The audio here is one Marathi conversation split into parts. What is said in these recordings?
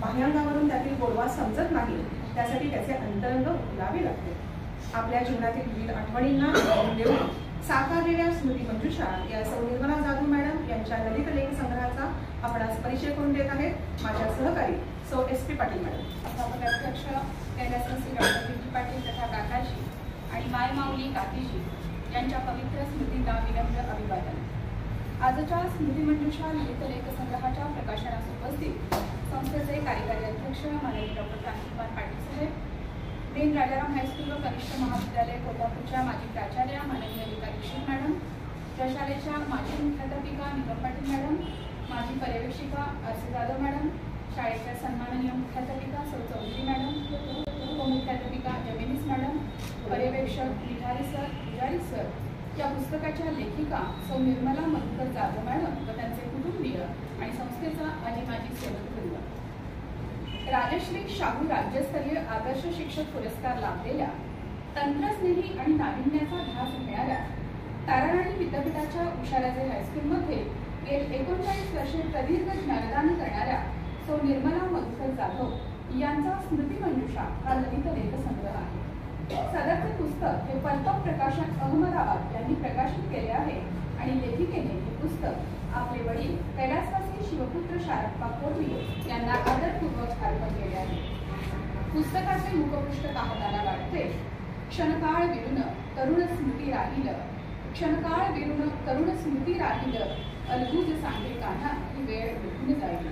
बाह्यांगावरून त्यातील गोडवा समजत नाही, त्यासाठी त्याचे अंतरंग उकलावे लागते। आपल्या जीवनातील विविध आठवणींना देऊन साकारलेल्या स्मृती मंजुषा या सौ निर्मला जाधव मॅडम यांच्या ललित लेख संग्रहाचा आपणास परिचय करून देत आहेत माझ्या सहकारी सौ SP पाटील मॅडम। अध्यापक अध्यक्ष कैलासवासी डॉक्टर विजय पाटील तथा काकाजी आणि माय माऊली काकीजी यांच्या पवित्र स्मृतींना विनम्र अभिवादन। आजच्या स्मृती मंजुषा ललित लेख संग्रहाच्या प्रकाशनास उपस्थित संस्थेचे कार्यकारी अध्यक्ष माननीय डॉक्टर क्रांतिकुमार पाटील साहेब, मेन राजाराम हायस्कूल व कनिष्ठ महाविद्यालय कोल्हापूरच्या माजी प्राचार्या माननीय नीता दीक्षित मॅडम, त्या शाळेच्या माजी मुख्याध्यापिका निगम पाटील मॅडम, माजी पर्यवेक्षिका RC जाधव मॅडम, शाळेच्या सन्माननीय मुख्याध्यापिका सौ चौधरी मॅडम, उपमुख्याध्यापिका जमेनीस मॅडम, पर्यवेक्षक निधारी सर, पुजारी सर, या पुस्तकाच्या लेखिका सौ निर्मला मधुकर जाधव मॅडम व त्यांचे कुटुंबीय आणि संस्थेचा माजी सेवकवृंद, राजश्री शाहू राज्यस्तरीय आदर्श शिक्षक पुरस्कार लाभलेल्या, तंत्रस्नेही आणि नाविन्याचा ध्यास घेणाऱ्या ताराराणी विद्यापीठाच्या उशाराजे हायस्कूलमध्ये गेली 39 वर्षे प्रदीर्घ ज्ञानदान करणाऱ्या सौ निर्मला मधुकर जाधव यांचा स्मृती मंजुषा हा ललित लेख संग्रह आहे। सदरचे पुस्तक हे परतम प्रकाशन अहमदाबाद यांनी प्रकाशित केले आहे आणि लेखिकेने हे पुस्तक आपले वडील कैलासवासी शिवपुत्र शारप्पा कोटवी यांना आदरपूर्वक अर्पण केले आहे। पुस्तकाचे मुखपृष्ठ पाहताना वाटते, क्षणकाळ विरून तरुण स्मृती राहील, क्षणकाळ विरून तरुण स्मृती राहील, अलगूज सांगे कान्हा ही वेळ निघून जाईल।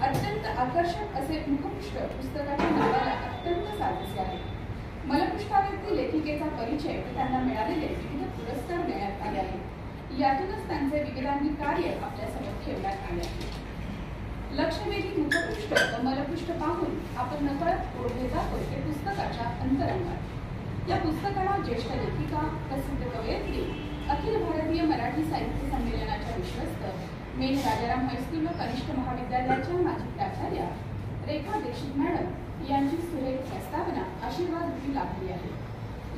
अत्यंत आकर्षक असे मुखपृष्ठ पुस्तकाच्या नावाला अत्यंत साजेसे आहे। मलपृष्ठावरती लेखिकेचा परिचय व त्यांना मिळालेले विविध पुरस्कार देण्यात आले आहेत। यातूनच त्यांचे विविधांगी कार्य आपल्यासमोर ठेवण्यात आले आहे। लक्षवेधी मुखपृष्ठ व मलपृष्ठ पाहून आपण नकळत ओढले जातो ते पुस्तकाच्या अंतरंगात। या पुस्तकाला ज्येष्ठ लेखिका, प्रसिद्ध कवयित्री, अखिल भारतीय मराठी साहित्य संमेलनाच्या विश्वस्त मेन राजाराम हायस्कूल व कनिष्ठ महाविद्यालयाच्या माजी प्राचार्या रेखा दीक्षित मॅडम यांची सुरेख प्रस्तावना आशीर्वाद रूपी लाभली आहे।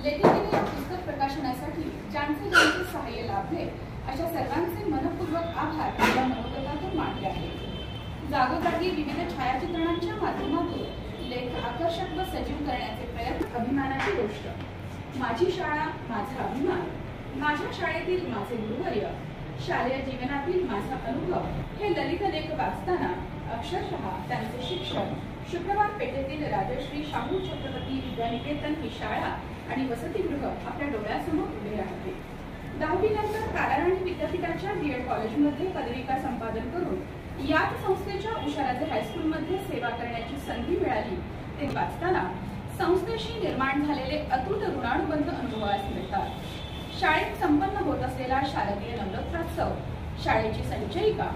लेखिकेने या पुस्तक प्रकाशनासाठी ज्यांचे सहाय्य लाभले अशा सर्वांचे मनपूर्वक आभार या मनोगतातून मांडले आहेत। जागोजागी विविध छायाचित्रणांच्या माध्यमातून लेख आकर्षक व सजीव करण्याचे प्रयत्न अभिमानाची गोष्ट, माझी शाळा माझा अभिमान, माझ्या शाळेतील माझे गुरुवर्य, शालेय जीवनातील माझा अनुभव हे ललित लेख वाचताना अक्षरशः त्यांचे शिक्षण शुक्रवार पेठेतील राजश्री शाहू छत्रपती विद्यानिकेतन ही शाळा आणि वसतिगृह आपल्या डोळ्यासमोर उभे राहते। 10वी नंतर ताराराणी विद्यापीठाच्या BEd कॉलेजमध्ये पदविका संपादन करून याच संस्थेच्या उशाराजे हायस्कूलमध्ये सेवा करण्याची संधी मिळाली ते वाचताना संस्थेशी निर्माण झालेले अतूट ऋणानुबंध अनुभवास मिळतात। शाळेत संपन्न होत असलेला शारदीय नवरात्रोत्सव, शाळेची संचयिका,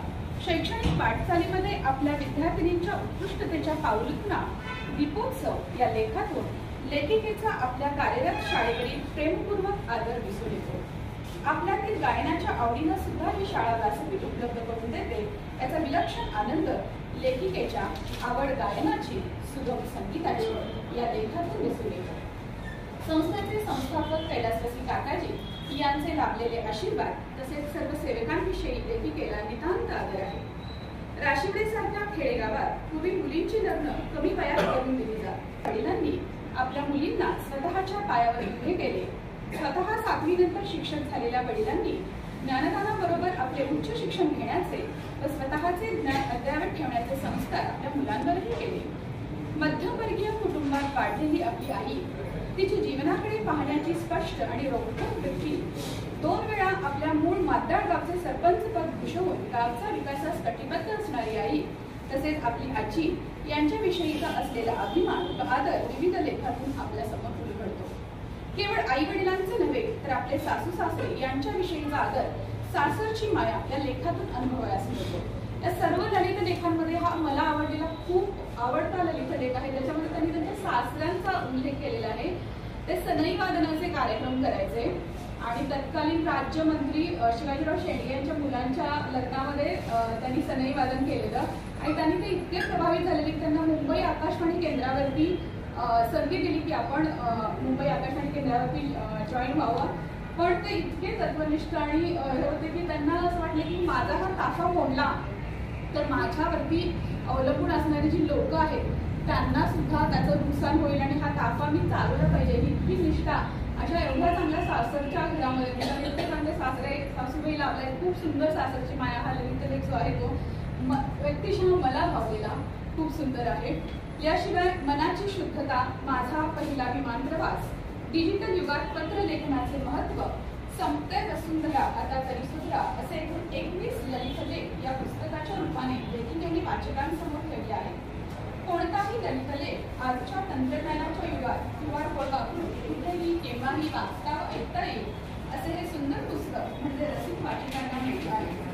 शैक्षणिक वाटचालीमध्ये आपल्या विद्यार्थिनींच्या उत्कृष्टतेच्या पाऊलखुणा, दीपोत्सव या लेखातून लेखिकेचा आपल्या कार्यरत शाळेवरील प्रेमपूर्वक आदर दिसून येतो। आपल्यातील गायनाच्या आवडीनं सुद्धा ही शाळा व्यासपीठ उपलब्ध करून देते याचा विलक्षण आनंद लेखिकेच्या आवड गायनाची, सुगम संगीताची या लेखातून दिसून येतो। संस्थेचे संस्थापक कैलासवासी काकाजी यांचे लाभलेले आशीर्वाद तसेच सर्व सेवकांविषयी लेखिकेला नितांत आदर आहे। राशिवडेसारख्या खेडेगावात पूर्वी मुलींची लग्न कमी वयात करून दिली जात। वडिलांनी आपल्या मुलींना स्वतःच्या पायावर उभे केले। स्वतः 7वी नंतर शिक्षक झालेल्या वडिलांनी ज्ञानदानाबरोबर आपले उच्च शिक्षण घेण्याचे व स्वतःचे ज्ञान अद्ययावत ठेवण्याचे संस्कार आपल्या मुलांवरही केले। मध्यमवर्गीय कुटुंबात वाढलेली आपली आई तिची जीवनाकडे पाहण्याची स्पष्ट आणि रोखठोक वृत्ती, 2 वेळा आपल्या मूळ माद्दाळ गावचे सरपंच पद भूषवून गावचा विकासास कटिबद्ध असणारी आई तसेच आपली आजी यांच्याविषयीचा असलेला अभिमान व आदर विविध लेखातून आपल्या समोर उलगडतो। केवळ आई वडिलांचे नव्हे तर आपले सासू सासरे यांच्याविषयीचा आदर, सासरची माया या लेखातून अनुभवायला मिळतो। या सर्व ललित लेखांमध्ये हा मला आवडलेला खूप आवडता ललित लेख आहे, ज्याच्यामध्ये त्यांनी त्यांच्या सासऱ्यांचा उल्लेख केलेला आहे। ते सनई वादनाचे कार्यक्रम करायचे आणि तत्कालीन राज्यमंत्री शिवाजीराव शेंडगे यांच्या मुलांच्या लग्नामध्ये त्यांनी सनई वादन केलेलं आणि त्यांनी ते इतके प्रभावित झालेले की त्यांना मुंबई आकाशवाणी केंद्रावरती संधी दिली की आपण मुंबई आकाशवाणी केंद्रावरती जॉईन व्हावं. पण ते इतके तत्वनिष्ठ आणि हे होते की त्यांना असं वाटलं की माझा हा ताफा मोडला तर माझ्यावरती अवलंबून असणारी जी लोक आहेत त्यांना सुद्धा त्याचं नुकसान होईल आणि हा ताफा मी चालवला पाहिजे. इतकी निष्ठा अशा एवढ्या चांगल्या सासरच्या घरामध्ये म्हणजे इतके चांगले सासरे सासूबाई लाभले. खूप सुंदर सासरची माया हा ललित लेख जो आहे तो व्यक्तिशः मला भावलेला खूप सुंदर आहे. याशिवाय मनाची शुद्धता, माझा पहिला विमान प्रवास, डिजिटल युगात पत्र लेखनाचे महत्त्व, संपते वसुंधरा आता तरी सुधरा असे 21 ललित लेख या पुस्तकाच्या रूपाने लेखिकेने वाचकांसमोर ठेवले आहे. कोणताही ललित लेख आजच्या तंत्रज्ञानाच्या युगात QR कोड वापरून कुठेही केव्हाही वाचता व ऐकता येईल असे हे सुंदर पुस्तक म्हणजे रसिक वाचकांना मिळते आहे.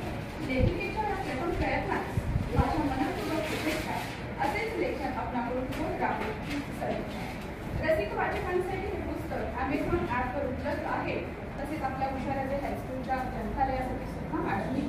लेखिकेच्या या प्रथम प्रयत्नात माझ्या मनपूर्वक शुभेच्छा. असेच लेखन आपणाकडून होत राहू. रसिक वाचकांसाठी हे पुस्तक Amazon ॲपवर उपलब्ध आहे. तसेच आपल्या विशाराच्या हायस्कूलच्या ग्रंथालयासाठी सुद्धा मांडणी